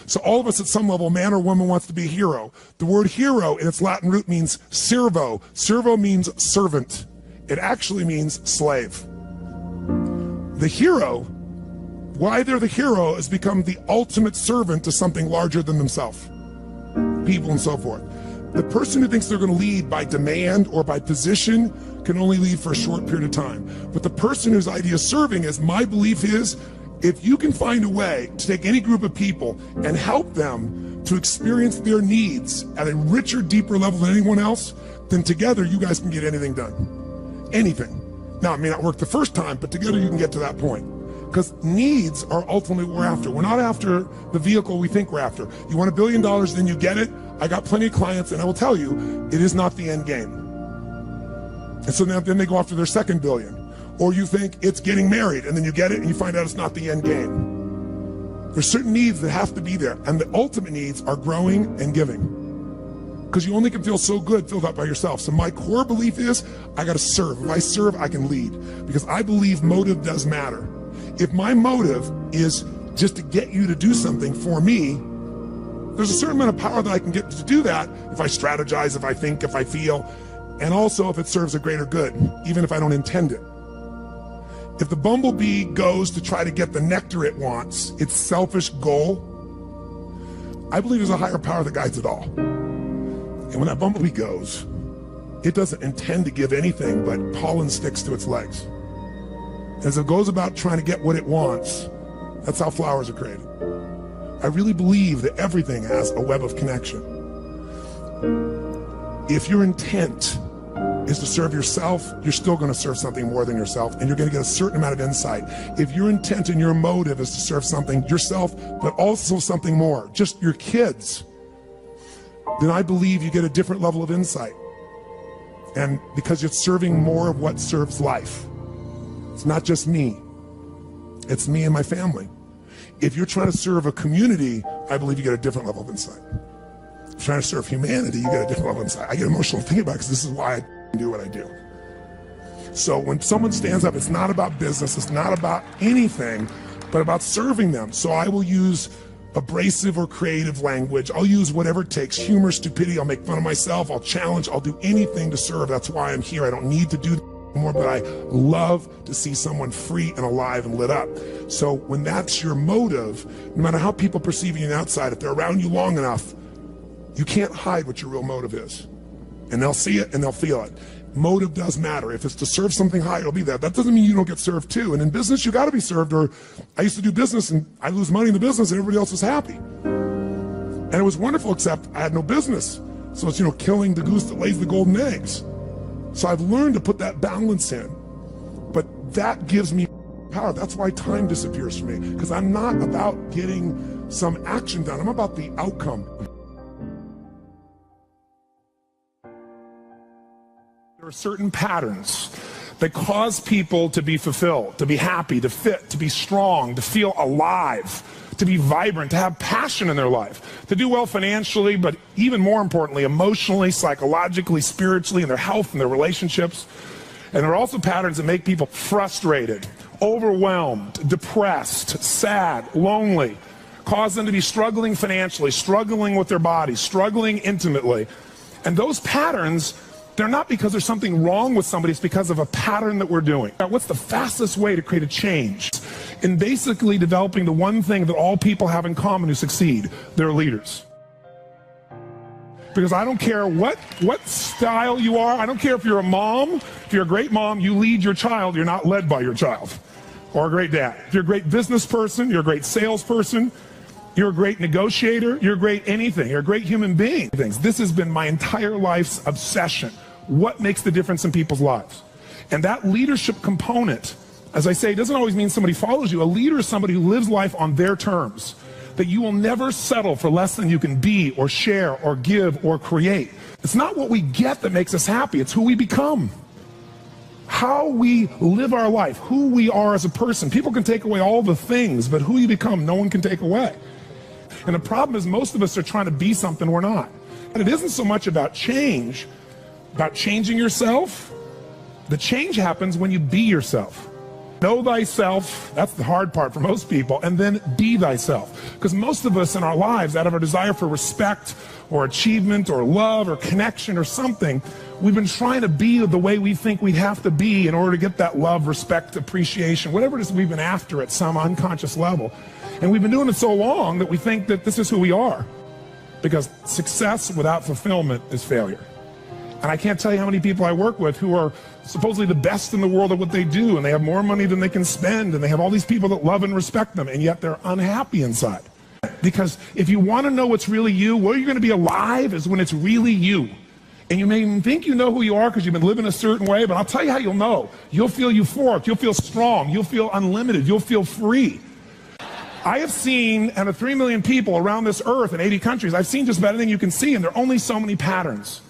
So all of us at some level, man or woman, wants to be a hero. The word hero in its Latin root means servo. Servo means servant. It actually means slave. The hero, why they're the hero, is become the ultimate servant to something larger than themselves, people and so forth. The person who thinks they're going to lead by demand or by position can only lead for a short period of time. But the person whose idea of serving is, my belief is, if you can find a way to take any group of people and help them to experience their needs at a richer, deeper level than anyone else, then together you guys can get anything done. Anything. Now, it may not work the first time, but together you can get to that point. Because needs are ultimately what we're after. We're not after the vehicle we think we're after. You want $1 billion, then you get it. I got plenty of clients, and I will tell you, it is not the end game. And so then they go after their second billion. Or you think it's getting married, and then you get it, and you find out it's not the end game. There's certain needs that have to be there, and the ultimate needs are growing and giving. Because you only can feel so good filled up by yourself. So my core belief is, I gotta serve. If I serve, I can lead. Because I believe motive does matter. If my motive is just to get you to do something for me, there's a certain amount of power that I can get to do that if I strategize, if I think, if I feel, and also if it serves a greater good, even if I don't intend it. If the bumblebee goes to try to get the nectar it wants, its selfish goal, I believe there's a higher power that guides it all. And when that bumblebee goes, it doesn't intend to give anything but pollen sticks to its legs. As it goes about trying to get what it wants, that's how flowers are created. I really believe that everything has a web of connection. If your intent is to serve yourself, you're still going to serve something more than yourself, and you're going to get a certain amount of insight. If your intent and your motive is to serve something yourself, but also something more, just your kids, then I believe you get a different level of insight. And because you're serving more of what serves life. It's not just me. It's me and my family. If you're trying to serve a community, I believe you get a different level of insight. If you're trying to serve humanity, you get a different level of insight. I get emotional thinking about it because this is why I do what I do. So when someone stands up, it's not about business, it's not about anything, but about serving them. So I will use abrasive or creative language. I'll use whatever it takes, humor, stupidity. I'll make fun of myself. I'll challenge. I'll do anything to serve. That's why I'm here. I don't need to do more, but I love to see someone free and alive and lit up. So when that's your motive, no matter how people perceive you on the outside, if they're around you long enough, you can't hide what your real motive is. And they'll see it and they'll feel it. Motive does matter. If it's to serve something high, it'll be there. That doesn't mean you don't get served too. And in business, you got to be served. Or I used to do business and I lose money in the business and everybody else was happy. And it was wonderful, except I had no business. So it's, killing the goose that lays the golden eggs. So I've learned to put that balance in. But that gives me power. That's why time disappears from me. Because I'm not about getting some action done. I'm about the outcome. There are certain patterns that cause people to be fulfilled, to be happy, to fit, to be strong, to feel alive, to be vibrant, to have passion in their life, to do well financially, but even more importantly, emotionally, psychologically, spiritually, in their health and their relationships. And there are also patterns that make people frustrated, overwhelmed, depressed, sad, lonely, cause them to be struggling financially, struggling with their bodies, struggling intimately. And those patterns, they're not because there's something wrong with somebody, it's because of a pattern that we're doing. Now, what's the fastest way to create a change? In basically developing the one thing that all people have in common who succeed, they're leaders. Because I don't care what style you are, I don't care if you're a mom, if you're a great mom, you lead your child, you're not led by your child. Or a great dad. If you're a great business person, you're a great salesperson, you're a great negotiator, you're a great anything, you're a great human being. This has been my entire life's obsession. What makes the difference in people's lives? And that leadership component, as I say, doesn't always mean somebody follows you. A leader is somebody who lives life on their terms, that you will never settle for less than you can be or share or give or create. It's not what we get that makes us happy, it's who we become. How we live our life, who we are as a person. People can take away all the things, but who you become, no one can take away. And the problem is most of us are trying to be something we're not. And it isn't so much about change, about changing yourself. The change happens when you be yourself. Know thyself, that's the hard part for most people, and then be thyself. Because most of us in our lives, out of our desire for respect or achievement or love or connection or something, we've been trying to be the way we think we have to be in order to get that love, respect, appreciation, whatever it is we've been after at some unconscious level. And we've been doing it so long that we think that this is who we are. Because success without fulfillment is failure. And I can't tell you how many people I work with who are supposedly the best in the world at what they do, and they have more money than they can spend, and they have all these people that love and respect them, and yet they're unhappy inside. Because if you want to know what's really you, where you're going to be alive is when it's really you. And you may even think you know who you are because you've been living a certain way, but I'll tell you how you'll know. You'll feel euphoric, you'll feel strong, you'll feel unlimited, you'll feel free. I have seen, out of 3 million people around this earth in 80 countries, I've seen just about anything you can see, and there are only so many patterns.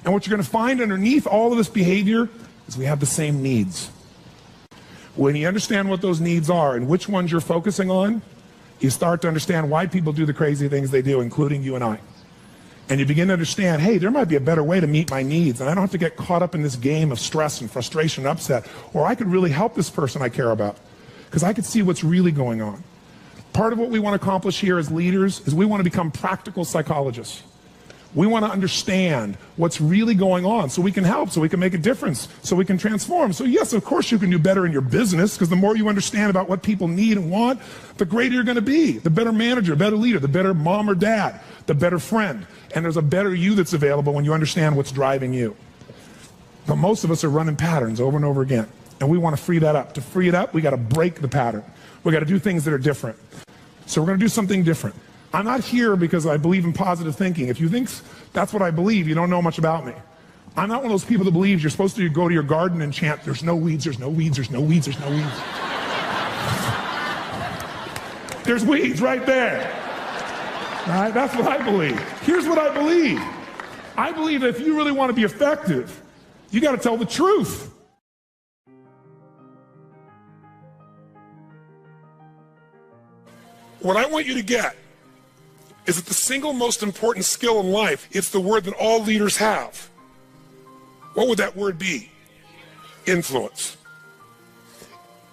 And what you're going to find underneath all of this behavior is we have the same needs. When you understand what those needs are and which ones you're focusing on, you start to understand why people do the crazy things they do, including you and I. And you begin to understand, hey, there might be a better way to meet my needs, and I don't have to get caught up in this game of stress and frustration and upset, or I could really help this person I care about, because I could see what's really going on. Part of what we want to accomplish here as leaders is we want to become practical psychologists. We want to understand what's really going on so we can help, so we can make a difference, so we can transform. So yes, of course you can do better in your business, because the more you understand about what people need and want, the greater you're going to be. The better manager, better leader, the better mom or dad, the better friend. And there's a better you that's available when you understand what's driving you. But most of us are running patterns over and over again. And we want to free that up. To free it up, we got to break the pattern. We got to do things that are different. So we're going to do something different. I'm not here because I believe in positive thinking. If you think that's what I believe, you don't know much about me. I'm not one of those people that believes you're supposed to go to your garden and chant, there's no weeds, there's no weeds, there's no weeds, there's no weeds. There's weeds right there. All right, that's what I believe. Here's what I believe. I believe that if you really want to be effective, you got to tell the truth. What I want you to get is that the single most important skill in life, it's the word that all leaders have. What would that word be? Influence.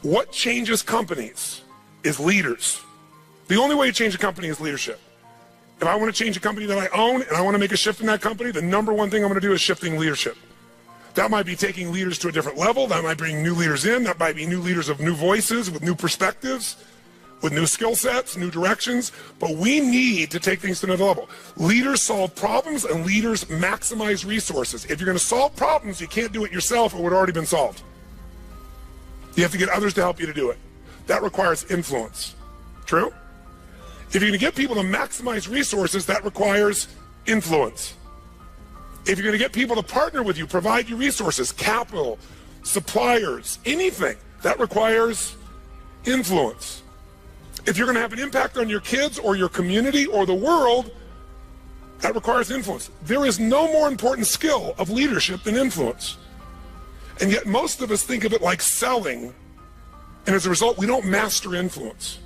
What changes companies is leaders. The only way to change a company is leadership. If I want to change a company that I own and I want to make a shift in that company, the number one thing I'm going to do is shifting leadership. That might be taking leaders to a different level. That might bring new leaders in. That might be new leaders of new voices with new perspectives, with new skill sets, new directions, but we need to take things to another level. Leaders solve problems and leaders maximize resources. If you're going to solve problems, you can't do it yourself. It would have already been solved. You have to get others to help you to do it. That requires influence. True? If you're going to get people to maximize resources, that requires influence. If you're going to get people to partner with you, provide you resources, capital, suppliers, anything, that requires influence. If you're going to have an impact on your kids or your community or the world, that requires influence. There is no more important skill of leadership than influence. And yet most of us think of it like selling, and as a result, we don't master influence.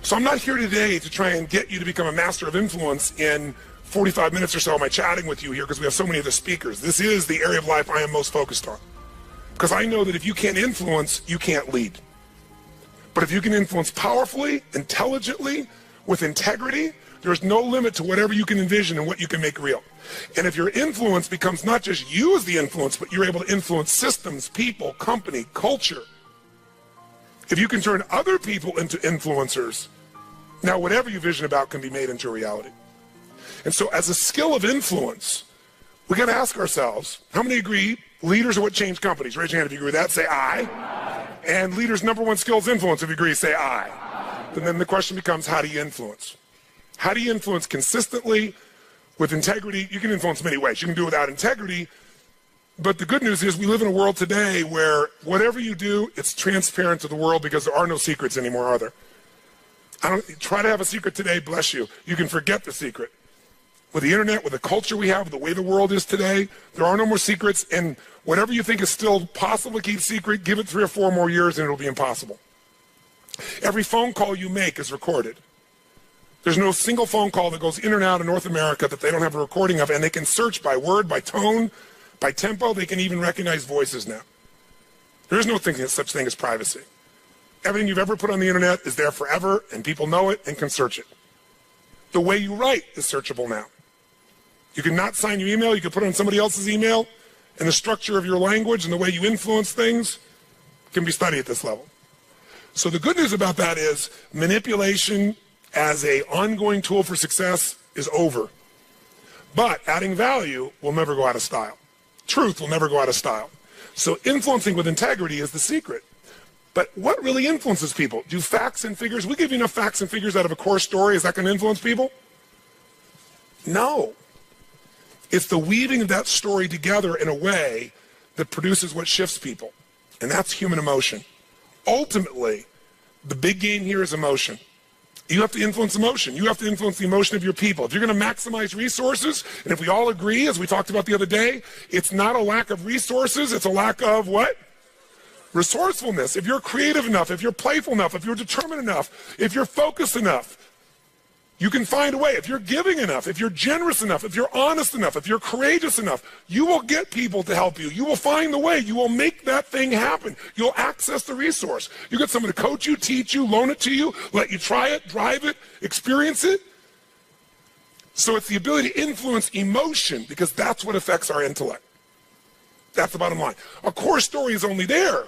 So I'm not here today to try and get you to become a master of influence in 45 minutes or so of my chatting with you here, because we have so many of the speakers. This is the area of life I am most focused on. Because I know that if you can't influence, you can't lead. But if you can influence powerfully, intelligently, with integrity, there's no limit to whatever you can envision and what you can make real. And if your influence becomes not just you as the influence, but you're able to influence systems, people, company, culture. If you can turn other people into influencers, now whatever you vision about can be made into a reality. And so as a skill of influence, we got to ask ourselves, how many agree leaders are what change companies? Raise your hand if you agree with that. Say aye. And leaders' number one skill is influence. If you agree, say aye. And then the question becomes, how do you influence? How do you influence consistently with integrity? You can influence many ways. You can do it without integrity. But the good news is we live in a world today where whatever you do, it's transparent to the world, because there are no secrets anymore, are there? Try to have a secret today, bless you. You can forget the secret. With the internet, with the culture we have, with the way the world is today, there are no more secrets, and whatever you think is still possible to keep secret, give it 3 or 4 more years and it'll be impossible. Every phone call you make is recorded. There's no single phone call that goes in and out of North America that they don't have a recording of, and they can search by word, by tone, by tempo. They can even recognize voices now. There is no such thing as privacy. Everything you've ever put on the internet is there forever, and people know it and can search it. The way you write is searchable now. You can not sign your email, you can put it on somebody else's email, and the structure of your language and the way you influence things can be studied at this level. So the good news about that is manipulation as an ongoing tool for success is over. But adding value will never go out of style. Truth will never go out of style. So influencing with integrity is the secret. But what really influences people? Do facts and figures, we give you enough facts and figures out of a core story, is that going to influence people? No. It's the weaving of that story together in a way that produces what shifts people. And that's human emotion. Ultimately, the big game here is emotion. You have to influence emotion. You have to influence the emotion of your people. If you're going to maximize resources, and if we all agree, as we talked about the other day, it's not a lack of resources, it's a lack of what? Resourcefulness. If you're creative enough, if you're playful enough, if you're determined enough, if you're focused enough, you can find a way. If you're giving enough, if you're generous enough, if you're honest enough, if you're courageous enough, you will get people to help you. You will find the way. You will make that thing happen. You'll access the resource. You get someone to coach you, teach you, loan it to you, let you try it, drive it, experience it. So it's the ability to influence emotion, because that's what affects our intellect. That's the bottom line. A core story is only there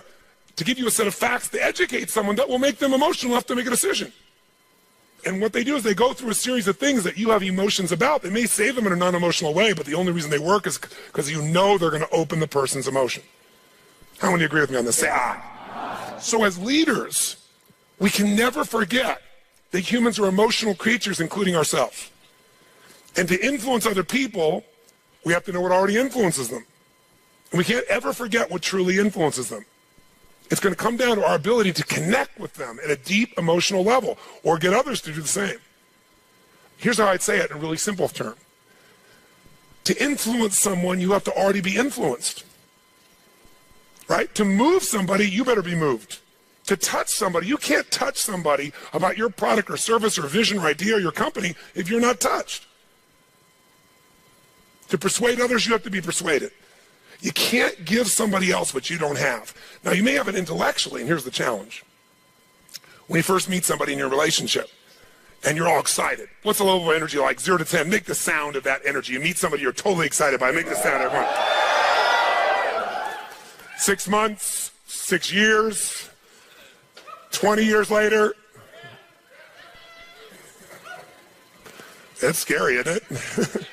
to give you a set of facts to educate someone that will make them emotional enough to make a decision. And what they do is they go through a series of things that you have emotions about. They may say them in a non-emotional way, but the only reason they work is because you know they're going to open the person's emotion. How many agree with me on this? Say ah. So as leaders, we can never forget that humans are emotional creatures, including ourselves. And to influence other people, we have to know what already influences them. And we can't ever forget what truly influences them. It's going to come down to our ability to connect with them at a deep emotional level, or get others to do the same. Here's how I'd say it in a really simple term. To influence someone, you have to already be influenced. Right? To move somebody, you better be moved. To touch somebody, you can't touch somebody about your product or service or vision or idea or your company if you're not touched. To persuade others, you have to be persuaded. You can't give somebody else what you don't have. Now, you may have it intellectually, and here's the challenge. When you first meet somebody in your relationship, and you're all excited, what's the level of energy like? 0 to 10, make the sound of that energy. You meet somebody you're totally excited by, make the sound, everyone. 6 months, 6 years, 20 years later. It's scary, isn't it?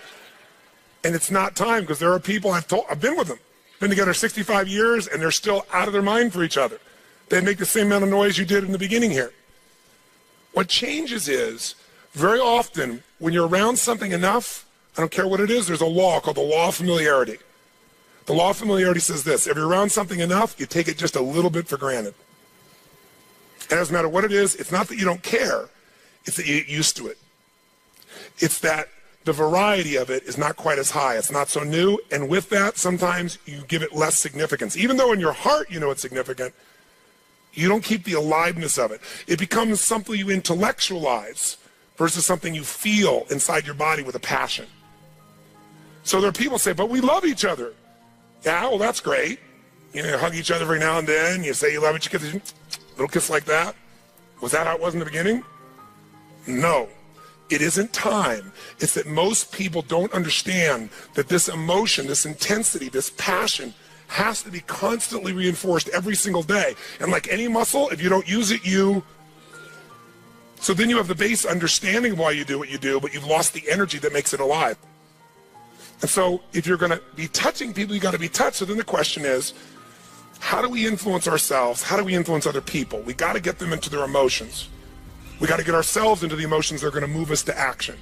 And it's not time, because there are people I've been with them, been together 65 years, and they're still out of their mind for each other. They make the same amount of noise you did in the beginning here. What changes is, very often, when you're around something enough, I don't care what it is, there's a law called the law of familiarity. The law of familiarity says this: if you're around something enough, you take it just a little bit for granted. And it doesn't matter what it is, it's not that you don't care, it's that you get used to it. It's that the variety of it is not quite as high. It's not so new, and with that, sometimes you give it less significance. Even though in your heart you know it's significant, you don't keep the aliveness of it. It becomes something you intellectualize versus something you feel inside your body with a passion. So there are people who say, but we love each other. Yeah, well, that's great. You know, you hug each other every now and then. You say you love each other. Little kiss like that. Was that how it was in the beginning? No. It isn't time. It's that most people don't understand that this emotion, this intensity, this passion has to be constantly reinforced every single day. And like any muscle, if you don't use it, so then you have the base understanding of why you do what you do, but you've lost the energy that makes it alive. And so if you're going to be touching people, you got to be touched. So then the question is, how do we influence ourselves? How do we influence other people? We got to get them into their emotions. We got to get ourselves into the emotions that are going to move us to action.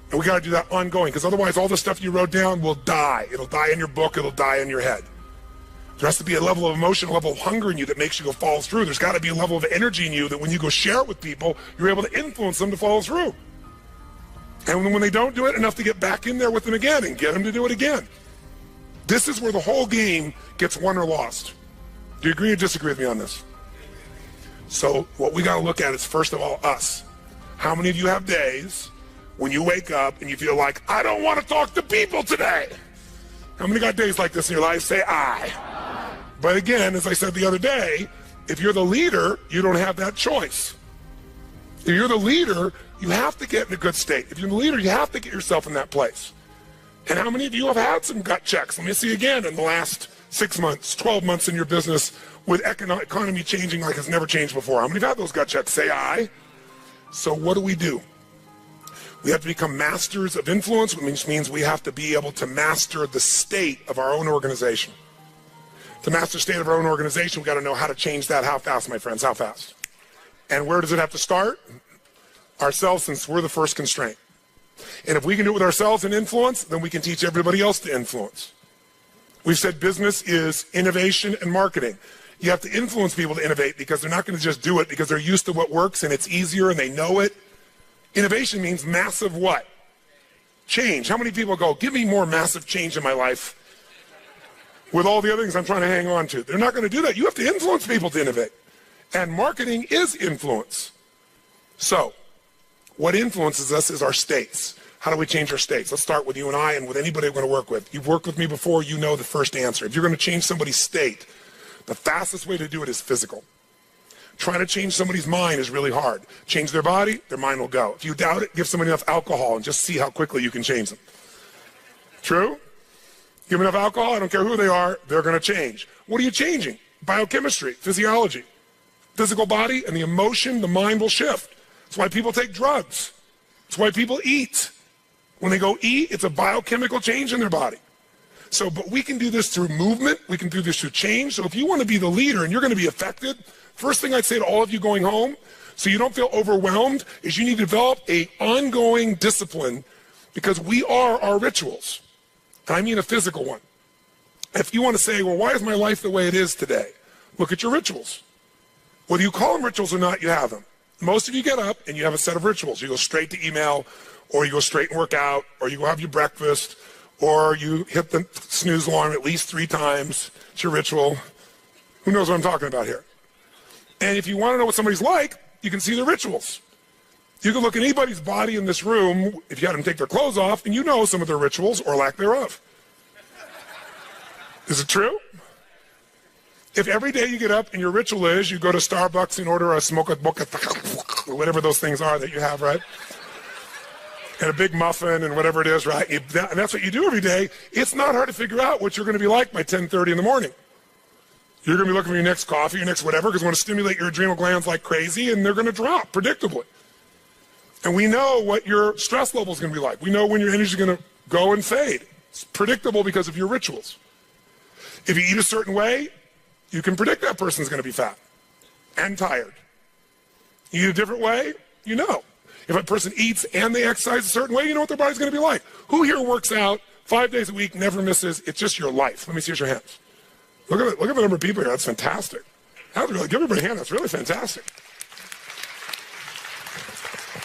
And we got to do that ongoing, because otherwise all the stuff you wrote down will die. It'll die in your book. It'll die in your head. There has to be a level of emotion, a level of hunger in you that makes you go follow through. There's got to be a level of energy in you that when you go share it with people, you're able to influence them to follow through. And when they don't do it, enough to get back in there with them again and get them to do it again. This is where the whole game gets won or lost. Do you agree or disagree with me on this? So what we got to look at is, first of all, us. How many of you have days when you wake up and you feel like, I don't want to talk to people today? How many got days like this in your life? Say I. But again, as I said the other day, if you're the leader, you don't have that choice. If you're the leader, you have to get in a good state. If you're the leader, you have to get yourself in that place. And how many of you have had some gut checks? Let me see again in the last 6 months, 12 months in your business with economy changing like it's never changed before. How many have had those gut checks? Say aye. So what do? We have to become masters of influence, which means we have to be able to master the state of our own organization. To master the state of our own organization, we've got to know how to change that. How fast, my friends? How fast? And where does it have to start? Ourselves, since we're the first constraint. And if we can do it with ourselves and influence, then we can teach everybody else to influence. We've said business is innovation and marketing. You have to influence people to innovate because they're not going to just do it because they're used to what works and it's easier and they know it. Innovation means massive what? Change. How many people go, give me more massive change in my life with all the other things I'm trying to hang on to? They're not going to do that. You have to influence people to innovate. And marketing is influence. So, what influences us is our states. How do we change our states? Let's start with you and I and with anybody we're going to work with. You've worked with me before, you know the first answer. If you're going to change somebody's state, the fastest way to do it is physical. Trying to change somebody's mind is really hard. Change their body, their mind will go. If you doubt it, give somebody enough alcohol and just see how quickly you can change them. True? Give them enough alcohol, I don't care who they are, they're going to change. What are you changing? Biochemistry, physiology. Physical body and the emotion, the mind will shift. That's why people take drugs. That's why people eat. When they go eat, it's a biochemical change in their body. So, but we can do this through movement. We can do this through change. So if you want to be the leader and you're going to be affected, first thing I'd say to all of you going home, so you don't feel overwhelmed, is you need to develop an ongoing discipline because we are our rituals. And I mean a physical one. If you want to say, well, why is my life the way it is today? Look at your rituals. Whether you call them rituals or not, you have them. Most of you get up and you have a set of rituals. You go straight to email, or you go straight and work out, or you go have your breakfast, or you hit the snooze alarm at least 3 times. It's your ritual. Who knows what I'm talking about here? And if you want to know what somebody's like, you can see their rituals. You can look at anybody's body in this room, if you had them take their clothes off, and you know some of their rituals or lack thereof. Is it true? If every day you get up and your ritual is you go to Starbucks and order a smoke boca, whatever those things are that you have, right? And a big muffin and whatever it is, right? And that's what you do every day. It's not hard to figure out what you're going to be like by 10:30 in the morning. You're going to be looking for your next coffee, your next whatever, because you want to stimulate your adrenal glands like crazy, and they're going to drop predictably. And we know what your stress level is going to be like. We know when your energy is going to go and fade. It's predictable because of your rituals. If you eat a certain way, you can predict that person's going to be fat and tired. You eat a different way, you know. If a person eats and they exercise a certain way, you know what their body's going to be like. Who here works out 5 days a week, never misses? It's just your life. Let me see your hands. Look at the number of people here. That's fantastic. Give everybody a hand. That's really fantastic.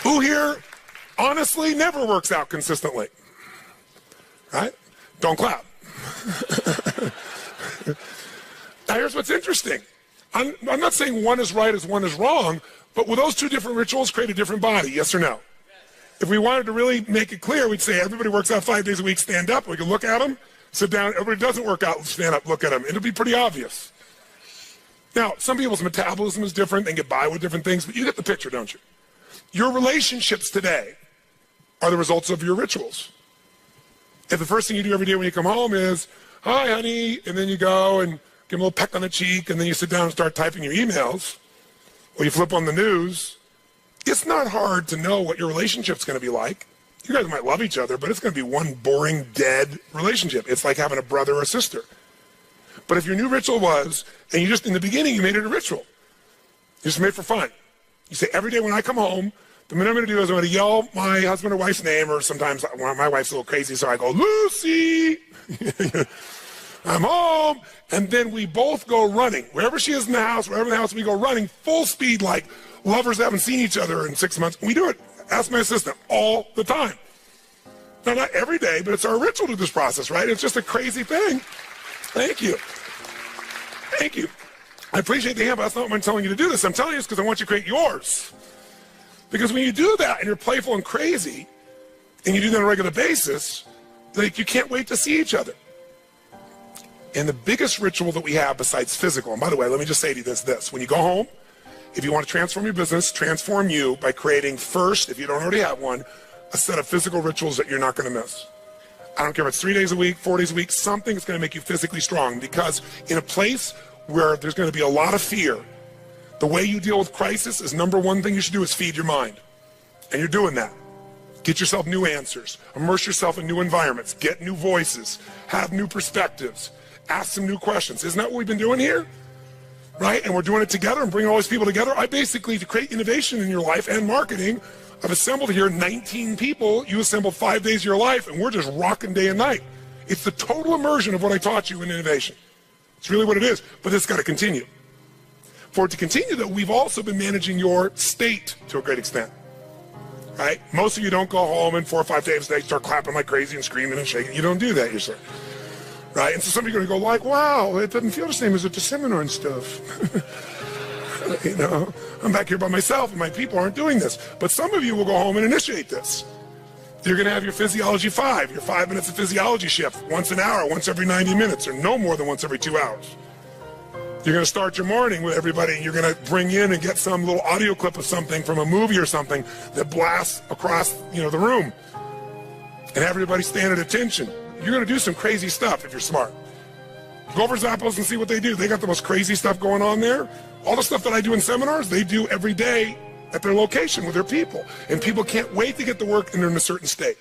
Who here honestly never works out consistently? Right? Don't clap. Now here's what's interesting. I'm not saying one is right as one is wrong, but will those 2 different rituals create a different body, yes or no? If we wanted to really make it clear, we'd say everybody works out 5 days a week, stand up. We can look at them, sit down. Everybody doesn't work out, stand up, look at them. It'll be pretty obvious. Now, some people's metabolism is different. They get by with different things, but you get the picture, don't you? Your relationships today are the results of your rituals. If the first thing you do every day when you come home is, hi, honey, and then you go and give them a little peck on the cheek, and then you sit down and start typing your emails, or you flip on the news, it's not hard to know what your relationship's going to be like. You guys might love each other, but it's going to be one boring, dead relationship. It's like having a brother or a sister. But if your new ritual was, and you just, in the beginning, you made it a ritual. You just made it for fun. You say, every day when I come home, the minute I'm going to do is I'm going to yell my husband or wife's name, or sometimes my wife's a little crazy, so I go, Lucy! I'm home, and then we both go running. Wherever she is in the house, wherever in the house, we go running full speed like lovers that haven't seen each other in 6 months. We do it. Ask my assistant all the time. Now, not every day, but it's our ritual to this process, right? It's just a crazy thing. Thank you. Thank you. I appreciate the hand, but that's not what I'm telling you to do this. I'm telling you this because I want you to create yours. Because when you do that and you're playful and crazy, and you do that on a regular basis, like you can't wait to see each other. And the biggest ritual that we have besides physical, and by the way, let me just say to you this. When you go home, if you want to transform your business, transform you by creating first, if you don't already have one, a set of physical rituals that you're not going to miss. I don't care if it's 3 days a week, 4 days a week, something that's going to make you physically strong, because in a place where there's going to be a lot of fear, the way you deal with crisis is number one thing you should do is feed your mind. And you're doing that. Get yourself new answers. Immerse yourself in new environments. Get new voices. Have new perspectives. Ask some new questions. Isn't that what we've been doing here? Right? And we're doing it together and bringing all these people together. I basically, to create innovation in your life and marketing, I've assembled here 19 people. You assembled 5 days of your life, and we're just rocking day and night. It's the total immersion of what I taught you in innovation. It's really what it is, but it's got to continue. For it to continue, though, we've also been managing your state to a great extent. Right? Most of you don't go home and 4 or 5 days a day start clapping like crazy and screaming and shaking. You don't do that, yourself. Right? And so some of you are going to go like, wow, it doesn't feel the same as at the seminar and stuff. You know, I'm back here by myself and my people aren't doing this. But some of you will go home and initiate this. You're going to have your Physiology 5, your 5 minutes of physiology shift, once an hour, once every 90 minutes, or no more than once every 2 hours. You're going to start your morning with everybody, and you're going to bring in and get some little audio clip of something from a movie or something that blasts across, the room, and have everybody stand at attention. You're going to do some crazy stuff if you're smart. Go over Zappos and see what they do. They got the most crazy stuff going on there. All the stuff that I do in seminars, they do every day at their location with their people. And people can't wait to get to work and they're in a certain state.